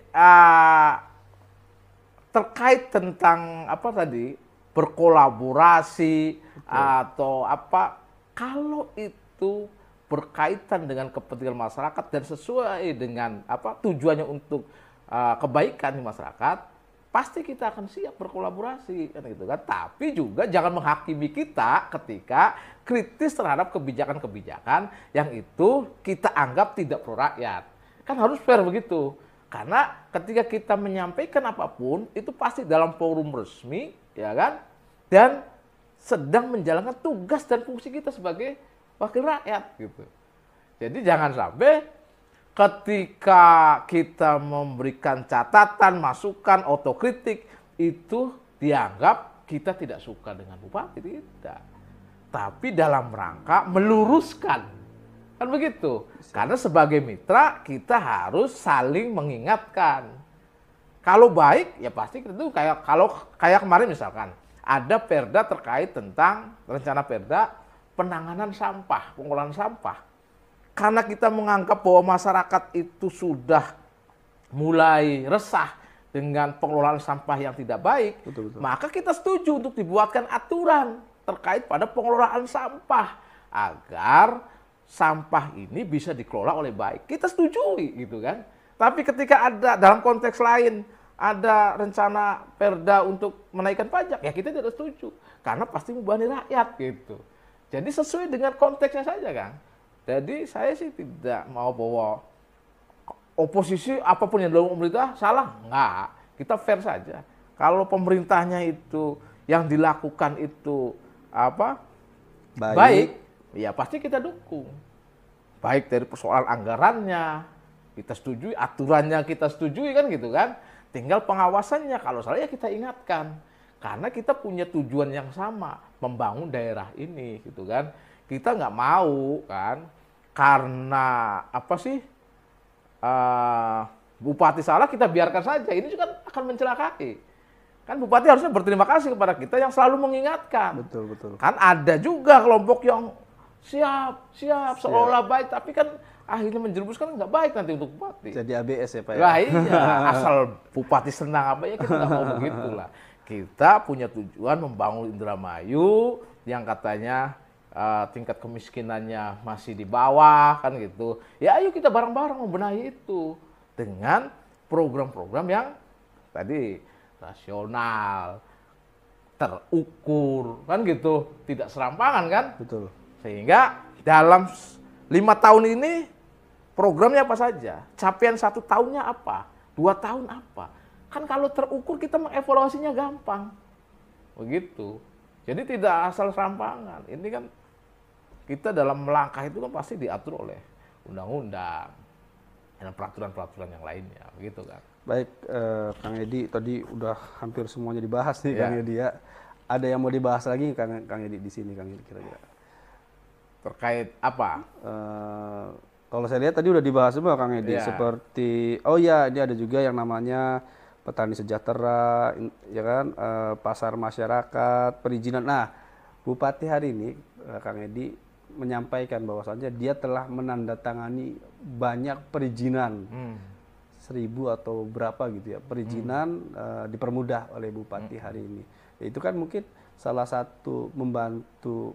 terkait tentang berkolaborasi atau kalau itu berkaitan dengan kepentingan masyarakat dan sesuai dengan tujuannya untuk kebaikan di masyarakat, pasti kita akan siap berkolaborasi kan gitu kan. Tapi juga jangan menghakimi kita ketika kritis terhadap kebijakan-kebijakan yang itu kita anggap tidak pro rakyat. Kan harus fair begitu. Karena ketika kita menyampaikan apapun itu pasti dalam forum resmi, ya kan? Dan sedang menjalankan tugas dan fungsi kita sebagai wakil rakyat gitu. Jadi jangan sampai ketika kita memberikan catatan, masukan, otokritik, itu dianggap kita tidak suka dengan bupati, tidak. Tapi dalam rangka meluruskan, kan begitu. Karena sebagai mitra kita harus saling mengingatkan. Kalau baik ya pasti itu kayak kemarin misalkan ada perda terkait tentang rencana perda penanganan sampah, pengolahan sampah. Karena kita menganggap bahwa masyarakat itu sudah mulai resah dengan pengelolaan sampah yang tidak baik, maka kita setuju untuk dibuatkan aturan terkait pada pengelolaan sampah agar sampah ini bisa dikelola oleh baik. Kita setujui gitu kan. Tapi ketika ada dalam konteks lain ada rencana perda untuk menaikkan pajak, ya kita tidak setuju karena pasti membebani rakyat gitu. Jadi sesuai dengan konteksnya saja, Kang. Jadi saya sih tidak mau bahwa oposisi apapun yang dilakukan pemerintah salah, enggak. Kita fair saja. Kalau pemerintahnya itu yang dilakukan itu baik, ya pasti kita dukung. Baik dari persoalan anggarannya kita setujui, aturannya kita setujui kan gitu kan. Tinggal pengawasannya kalau salah ya kita ingatkan. Karena kita punya tujuan yang sama, membangun daerah ini gitu kan. Kita nggak mau kan, karena bupati salah kita biarkan saja. Ini juga akan mencelakai. Kan bupati harusnya berterima kasih kepada kita yang selalu mengingatkan. Betul. Kan ada juga kelompok yang siap seolah baik, tapi kan akhirnya menjerumuskan nggak baik nanti untuk bupati. Jadi ABS ya Pak ya? Lah iya, asal bupati senang ya kita nggak mau begitulah. Kita punya tujuan membangun Indramayu yang katanya tingkat kemiskinannya masih di bawah kan gitu. Ya ayo kita bareng-bareng membenahi itu dengan program-program yang tadi rasional, terukur kan gitu, tidak serampangan kan? Betul. Sehingga dalam 5 tahun ini programnya apa saja, capaian 1 tahunnya apa, 2 tahun apa. Kan kalau terukur kita mengevaluasinya gampang, begitu. Jadi tidak asal serampangan. Ini kan kita dalam melangkah itu kan pasti diatur oleh undang-undang dan peraturan-peraturan yang lainnya, begitu kan. Baik, Kang Edi, tadi udah hampir semuanya dibahas nih, Ya. Kang Edi ya. Ada yang mau dibahas lagi Kang Edi di sini, Kang Edi kira-kira? Terkait apa? Kalau saya lihat tadi udah dibahas semua Kang Edi, Ya. seperti oh ya ini ada juga yang namanya petani sejahtera, ya kan, pasar masyarakat, perizinan. Nah, Bupati hari ini Kang Edi menyampaikan bahwasannya dia telah menandatangani banyak perizinan. 1000 atau berapa gitu ya, perizinan dipermudah oleh Bupati hari ini. Itu kan mungkin salah satu membantu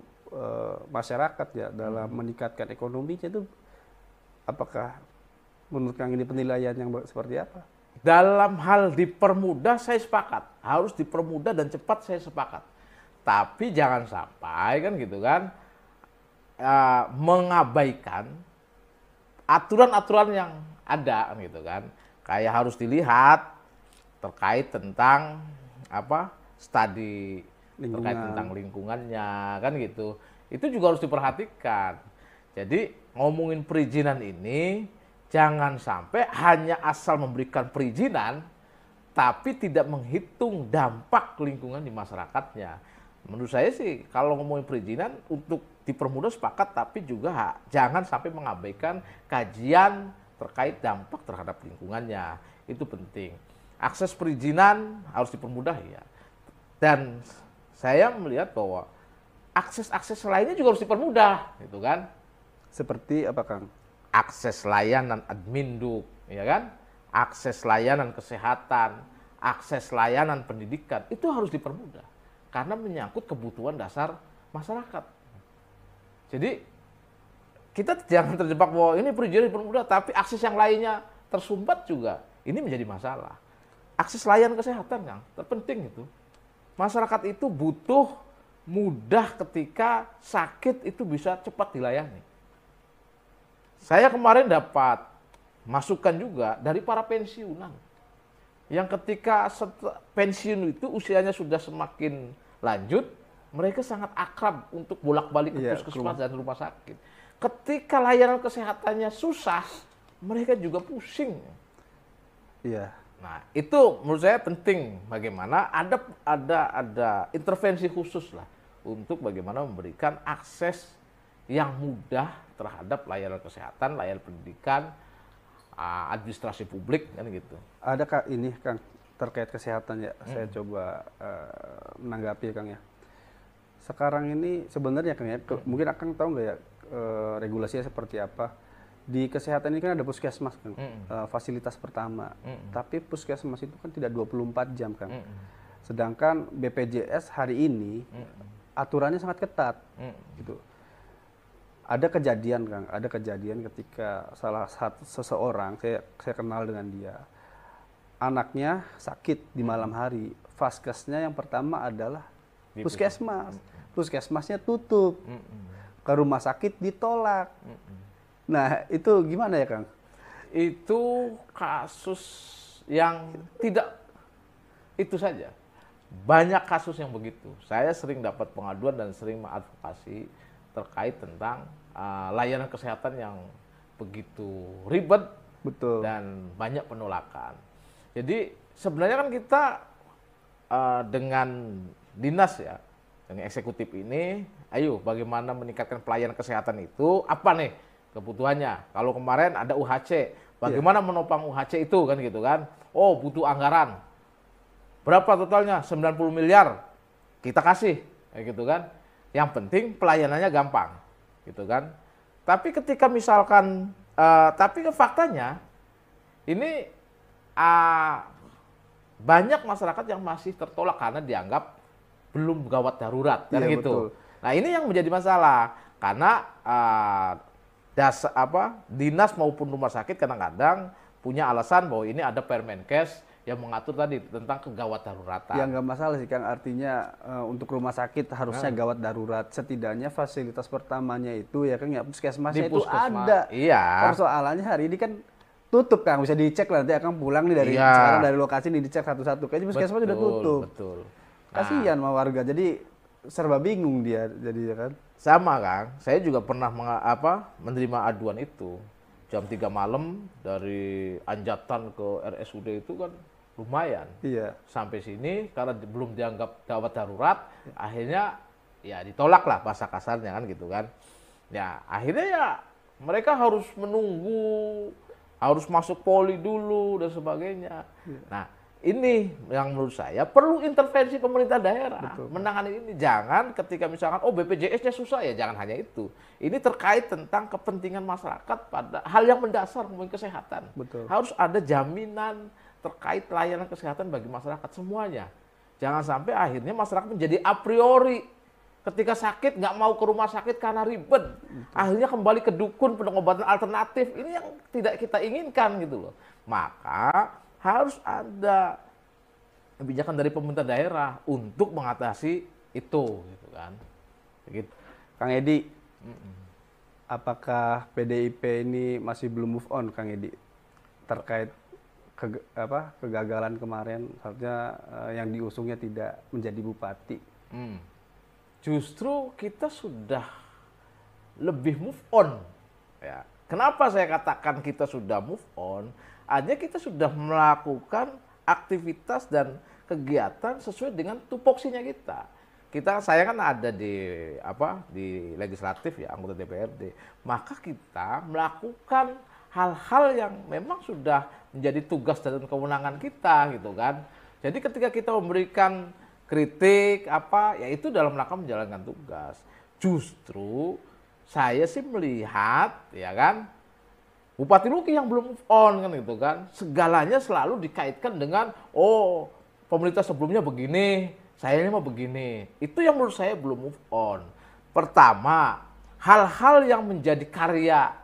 masyarakat ya dalam meningkatkan ekonominya itu. Apakah menurut Kang ini penilaian yang seperti apa? Dalam hal dipermudah saya sepakat, harus dipermudah dan cepat saya sepakat. Tapi jangan sampai kan gitu kan mengabaikan aturan-aturan yang ada kan gitu kan. Kayak harus dilihat terkait tentang apa? Studi terkait tentang lingkungannya kan gitu. Itu juga harus diperhatikan. Jadi ngomongin perizinan ini jangan sampai hanya asal memberikan perizinan tapi tidak menghitung dampak lingkungan di masyarakatnya. Menurut saya sih kalau ngomongin perizinan untuk dipermudah sepakat, tapi juga jangan sampai mengabaikan kajian terkait dampak terhadap lingkungannya. Itu penting. Akses perizinan harus dipermudah ya. Dan saya melihat bahwa akses-akses lainnya juga harus dipermudah, gitu kan? Seperti apa, Kang? Akses layanan adminduk, ya kan? Akses layanan kesehatan, akses layanan pendidikan, itu harus dipermudah. Karena menyangkut kebutuhan dasar masyarakat. Jadi, kita jangan terjebak bahwa ini perizinan dipermudah, tapi akses yang lainnya tersumbat juga. Ini menjadi masalah. Akses layanan kesehatan, Kang, terpenting itu. Masyarakat itu butuh mudah ketika sakit itu bisa cepat dilayani. Saya kemarin dapat masukan juga dari para pensiunan. Yang ketika pensiun itu usianya sudah semakin lanjut, mereka sangat akrab untuk bolak-balik ke puskesmas dan rumah sakit. Ketika layanan kesehatannya susah, mereka juga pusing. Iya. Nah, itu menurut saya penting bagaimana ada intervensi khusus lah untuk bagaimana memberikan akses yang mudah terhadap layanan kesehatan, layanan pendidikan, administrasi publik kan gitu. Ada ini Kang terkait kesehatan ya, saya coba menanggapi Kang ya. Sekarang ini sebenarnya Kang ya, mungkin Kang tahu nggak ya regulasinya seperti apa? Di kesehatan ini kan ada puskesmas Kang, fasilitas pertama. Tapi puskesmas itu kan tidak 24 jam Kang. Sedangkan BPJS hari ini aturannya sangat ketat, gitu. Ada kejadian Kang, ada kejadian ketika salah satu seseorang saya kenal dengan dia, anaknya sakit di malam hari, vaskesnya yang pertama adalah puskesmas, puskesmasnya tutup, ke rumah sakit ditolak. Nah itu gimana ya Kang? Itu kasus yang tidak itu saja. Banyak kasus yang begitu. Saya sering dapat pengaduan dan sering mengadvokasi terkait tentang layanan kesehatan yang begitu ribet. Betul. Dan banyak penolakan. Jadi sebenarnya kan kita dengan dinas ya, dengan eksekutif ini, ayo bagaimana meningkatkan pelayanan kesehatan itu, apa nih kebutuhannya. Kalau kemarin ada UHC, bagaimana menopang UHC itu kan gitu kan. Oh butuh anggaran. Berapa totalnya? 90 miliar. Kita kasih, kayak gitu kan. Yang penting pelayanannya gampang, gitu kan. Tapi ketika misalkan, tapi faktanya ini banyak masyarakat yang masih tertolak karena dianggap belum gawat darurat, kan Iya, gitu. betul. Nah ini yang menjadi masalah karena dinas maupun rumah sakit kadang-kadang punya alasan bahwa ini ada Permenkes yang mengatur tadi tentang kegawat daruratan. Ya nggak masalah sih Kang, artinya untuk rumah sakit harusnya gawat darurat. Setidaknya fasilitas pertamanya itu ya Kang, ya puskesmasnya Di itu puskesmas, ada. iya. Persoalannya hari ini kan tutup Kang, bisa dicek lah nanti Kang pulang nih dari Iya. sekarang dari lokasi ini dicek satu-satu. Kayaknya puskesmas sudah tutup. Betul. Kasihan sama warga, jadi serba bingung dia jadi ya kan. Sama Kang, saya juga pernah menerima aduan itu. Jam 3 malam dari Anjatan ke RSUD itu kan lumayan. Iya. Sampai sini karena belum dianggap gawat darurat, akhirnya ya ditolak lah bahasa kasarnya kan gitu kan. Ya akhirnya ya mereka harus menunggu, harus masuk poli dulu dan sebagainya. Nah ini yang menurut saya perlu intervensi pemerintah daerah menangani ini. Jangan ketika misalkan BPJS-nya susah, ya jangan hanya itu. Ini terkait tentang kepentingan masyarakat pada hal yang mendasar, mungkin kesehatan. Betul. Harus ada jaminan terkait layanan kesehatan bagi masyarakat semuanya. Jangan sampai akhirnya masyarakat menjadi a priori ketika sakit nggak mau ke rumah sakit karena ribet. Akhirnya kembali ke dukun, pengobatan alternatif. Ini yang tidak kita inginkan gitu loh. Maka harus ada kebijakan dari pemerintah daerah untuk mengatasi itu gitu kan. Begitu. Kang Edi, apakah PDIP ini masih belum move on Kang Edi terkait kegagalan kemarin, harusnya yang diusungnya tidak menjadi bupati? Justru kita sudah lebih move on. Ya. Kenapa saya katakan kita sudah move on? Hanya kita sudah melakukan aktivitas dan kegiatan sesuai dengan tupoksinya kita. Saya kan ada di legislatif ya, anggota DPRD. Maka kita melakukan hal-hal yang memang sudah menjadi tugas dan kewenangan kita gitu kan. Jadi ketika kita memberikan kritik ya itu dalam rangka menjalankan tugas. Justru saya sih melihat ya kan Bupati Luki yang belum move on kan gitu kan. Segalanya selalu dikaitkan dengan pemerintah sebelumnya begini, saya ini mau begini. Itu yang menurut saya belum move on. Pertama, hal-hal yang menjadi karya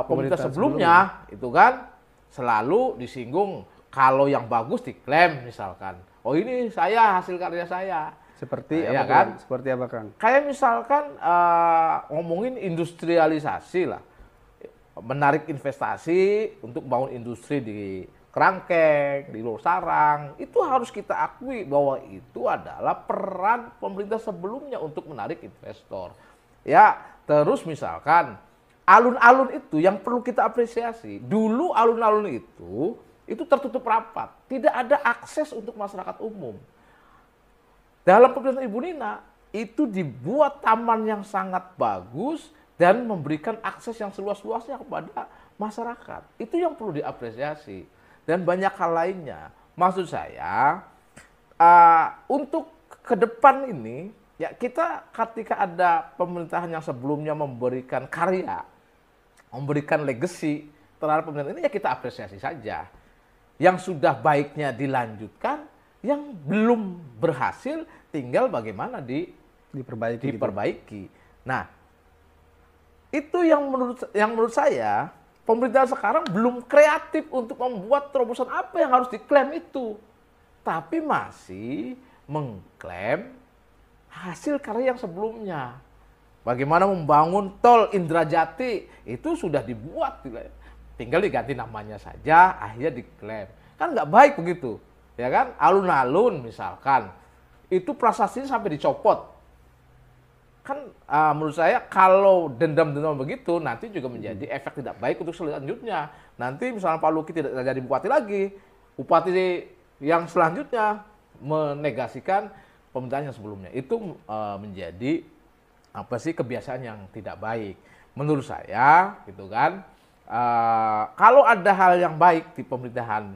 pemerintah sebelumnya itu kan selalu disinggung. Kalau yang bagus diklaim misalkan. Ini saya hasil karya saya. Seperti ya apa kan? Seperti apa Kang? Kayak misalkan ngomongin industrialisasi lah. Menarik investasi untuk bangun industri di Kerangkeng, di Losarang, itu harus kita akui bahwa itu adalah peran pemerintah sebelumnya untuk menarik investor. Ya, terus misalkan alun-alun itu yang perlu kita apresiasi. Dulu alun-alun itu tertutup rapat, tidak ada akses untuk masyarakat umum. Dalam pemerintahan Ibu Nina itu dibuat taman yang sangat bagus dan memberikan akses yang seluas-luasnya kepada masyarakat. Itu yang perlu diapresiasi. Dan banyak hal lainnya. Maksud saya, untuk ke depan ini, ya kita ketika ada pemerintahan yang sebelumnya memberikan karya, memberikan legacy terhadap pemerintahan ini, ya kita apresiasi saja. Yang sudah baiknya dilanjutkan, yang belum berhasil tinggal bagaimana diperbaiki. Nah, itu yang menurut saya pemerintah sekarang belum kreatif untuk membuat terobosan apa yang harus diklaim itu. Tapi masih mengklaim hasil karya yang sebelumnya. Bagaimana membangun tol Indrajati itu sudah dibuat, tinggal diganti namanya saja, akhirnya diklaim. Kan nggak baik begitu, ya kan? Alun-alun misalkan, itu prasasti sampai dicopot. Kan menurut saya kalau dendam-dendam begitu nanti juga menjadi efek tidak baik untuk selanjutnya. Nanti misalnya Pak Luki tidak jadi bupati lagi, bupati yang selanjutnya menegasikan pemerintahan yang sebelumnya. Itu menjadi kebiasaan yang tidak baik. Menurut saya gitu kan. Kalau ada hal yang baik di pemerintahan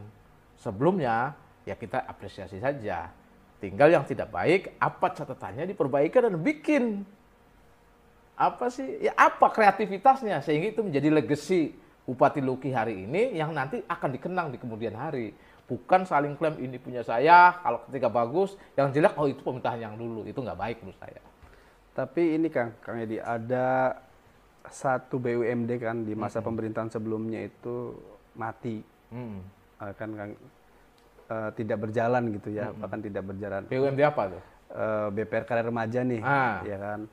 sebelumnya, ya kita apresiasi saja. Tinggal yang tidak baik, apa catatannya diperbaikan dan bikin. Apa kreativitasnya sehingga itu menjadi legacy Bupati Luki hari ini yang nanti akan dikenang di kemudian hari. Bukan saling klaim ini punya saya, kalau ketika bagus, yang jelek itu pemerintahan yang dulu. Itu nggak baik menurut saya. Tapi ini Kang Edi, ada satu BUMD kan di masa pemerintahan sebelumnya itu mati. Kan Kang, tidak berjalan gitu ya, bahkan tidak berjalan. BUMD apa tuh? BPR Karya Remaja nih, ya kan.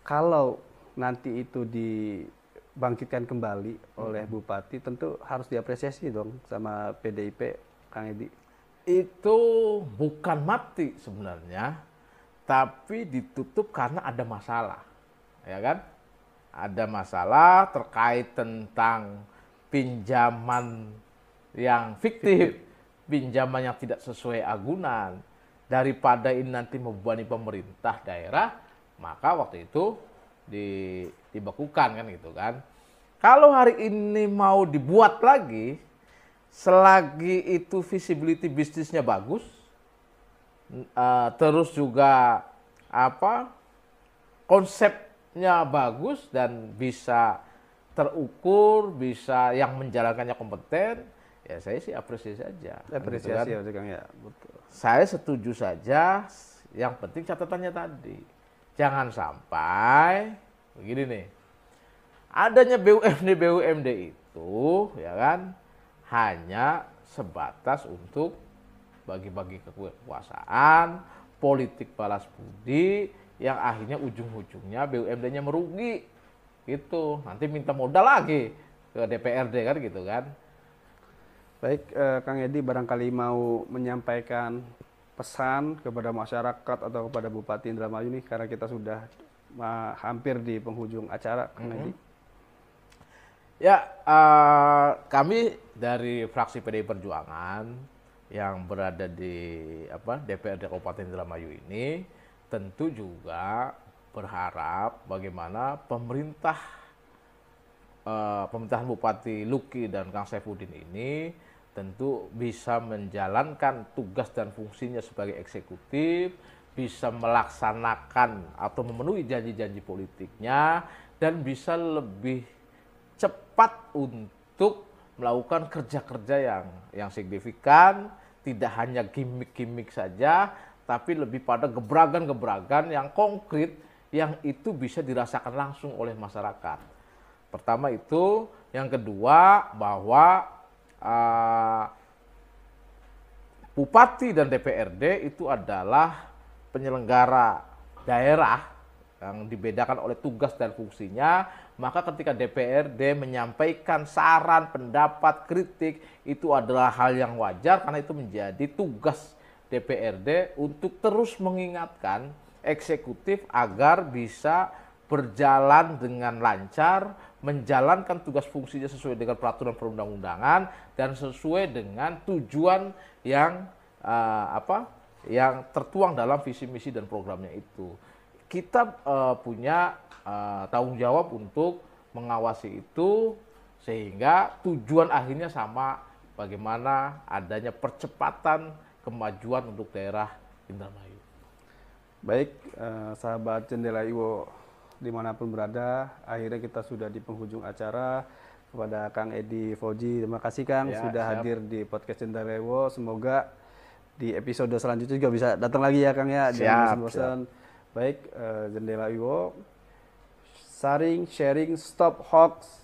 Kalau nanti itu dibangkitkan kembali oleh Bupati, tentu harus diapresiasi dong sama PDIP, Kang Edi. Itu bukan mati sebenarnya, tapi ditutup karena ada masalah, ya kan? Ada masalah terkait tentang pinjaman yang fiktif, pinjaman yang tidak sesuai agunan. Daripada ini nanti membebani pemerintah daerah, maka waktu itu dibekukan kan gitu kan. Kalau hari ini mau dibuat lagi, selagi itu visibility bisnisnya bagus, terus juga konsepnya bagus dan bisa terukur, bisa yang menjalankannya kompeten, ya saya sih apresiasi saja. Apresiasi ya, Kang ya. Betul. Saya setuju saja, yang penting catatannya tadi. Jangan sampai begini nih. Adanya BUMD itu ya kan hanya sebatas untuk bagi-bagi kekuasaan, politik balas budi yang akhirnya ujung-ujungnya BUMD-nya merugi. Gitu. Nanti minta modal lagi ke DPRD kan gitu kan. Baik, Kang Edi barangkali mau menyampaikan pesan kepada masyarakat atau kepada Bupati Indramayu nih, karena kita sudah hampir di penghujung acara, Kang Edi. Ya, kami dari fraksi PDI Perjuangan yang berada di DPRD Kabupaten Indramayu ini tentu juga berharap bagaimana pemerintahan Bupati Luki dan Kang Saifuddin ini tentu bisa menjalankan tugas dan fungsinya sebagai eksekutif, bisa melaksanakan atau memenuhi janji-janji politiknya, dan bisa lebih cepat untuk melakukan kerja-kerja yang signifikan, tidak hanya gimmick-gimmick saja, tapi lebih pada gebrakan-gebrakan yang konkret yang itu bisa dirasakan langsung oleh masyarakat. Pertama itu, yang kedua bahwa Bupati dan DPRD itu adalah penyelenggara daerah yang dibedakan oleh tugas dan fungsinya. Maka ketika DPRD menyampaikan saran, pendapat, kritik, itu adalah hal yang wajar karena itu menjadi tugas DPRD untuk terus mengingatkan eksekutif agar bisa berjalan dengan lancar, menjalankan tugas fungsinya sesuai dengan peraturan perundang-undangan dan sesuai dengan tujuan yang yang tertuang dalam visi misi dan programnya itu. Kita punya tanggung jawab untuk mengawasi itu sehingga tujuan akhirnya sama, bagaimana adanya percepatan kemajuan untuk daerah Indramayu. Baik, sahabat Jendela Iwo dimanapun berada, akhirnya kita sudah di penghujung acara. Kepada Kang Edi Fauji, terima kasih Kang sudah hadir di podcast Jendela Iwo. Semoga di episode selanjutnya juga bisa datang lagi ya Kang ya. Siap. Baik, Jendela Iwo, sharing, stop hoax,